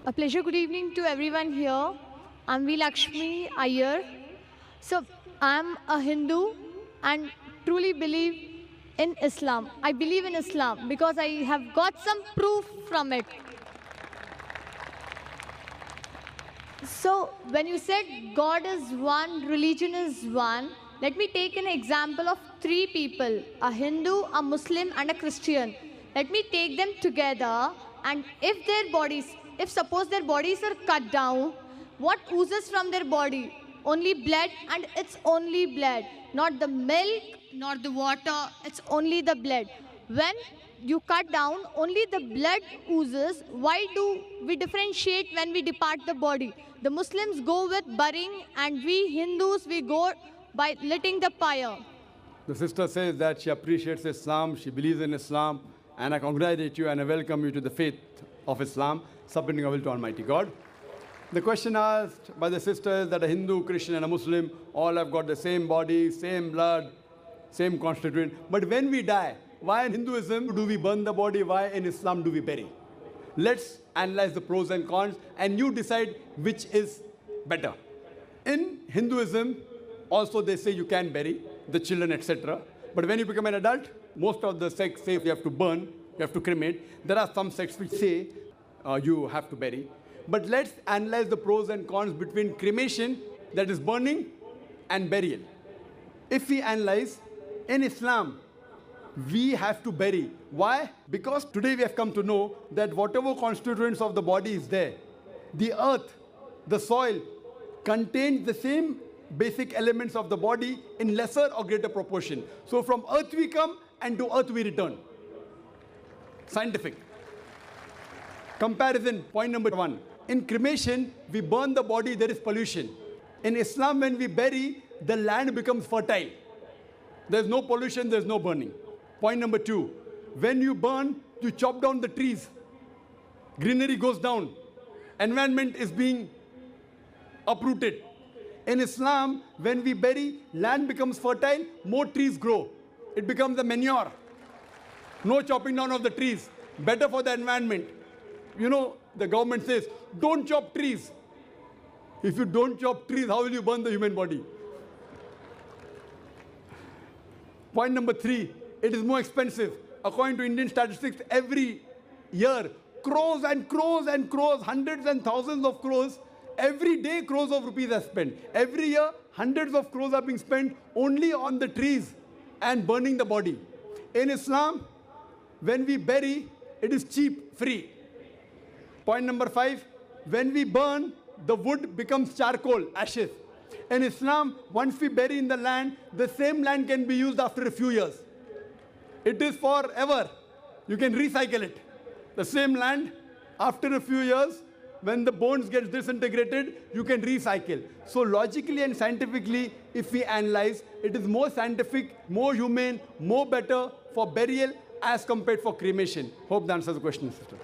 A pleasure. Good evening to everyone here. I'm V. Lakshmi Iyer. So, I'm a Hindu and truly believe in Islam. I believe in Islam because I have got some proof from it. So, when you said God is one, religion is one, let me take an example of three people, a Hindu, a Muslim, and a Christian. Let me take them together, and if suppose their bodies are cut down, what oozes from their body? Only blood, and it's only blood, not the milk, nor the water, it's only the blood. When you cut down, only the blood oozes. Why do we differentiate when we depart the body? The Muslims go with burying, and we Hindus, we go by lighting the fire. The sister says that she appreciates Islam, she believes in Islam, and I congratulate you and I welcome you to the faith of Islam, submitting our will to Almighty God. The question asked by the sister is that a Hindu, Christian, and a Muslim all have got the same body, same blood, same constituent. But when we die, why in Hinduism do we burn the body? Why in Islam do we bury? Let's analyze the pros and cons, and you decide which is better. In Hinduism, also they say you can bury the children, etc. But when you become an adult, most of the sects say you have to burn, you have to cremate. There are some sects which say you have to bury. But let's analyze the pros and cons between cremation, that is burning, and burial. If we analyze, in Islam, we have to bury. Why? Because today we have come to know that whatever constituents of the body is there, the earth, the soil, contains the same basic elements of the body in lesser or greater proportion. So from earth we come and to earth we return. Scientific. Comparison, point number one. In cremation, we burn the body, there is pollution. In Islam, when we bury, the land becomes fertile. There's no pollution, there's no burning. Point number two. When you burn, you chop down the trees. Greenery goes down. Environment is being uprooted. In Islam, when we bury, land becomes fertile, more trees grow. It becomes a manure. No chopping down of the trees. Better for the environment. You know, the government says, don't chop trees. If you don't chop trees, how will you burn the human body? Point number three, it is more expensive. According to Indian statistics, every year, crores and crores and crores, hundreds and thousands of crores, every day crores of rupees are spent. Every year, hundreds of crores are being spent only on the trees and burning the body. In Islam, when we bury, it is cheap, free. Point number five, when we burn, the wood becomes charcoal, ashes. In Islam, once we bury in the land, the same land can be used after a few years. It is forever. You can recycle it. The same land, after a few years, when the bones get disintegrated, you can recycle. So logically and scientifically, if we analyze, it is more scientific, more humane, more better for burial as compared for cremation. Hope that answers the question, sister.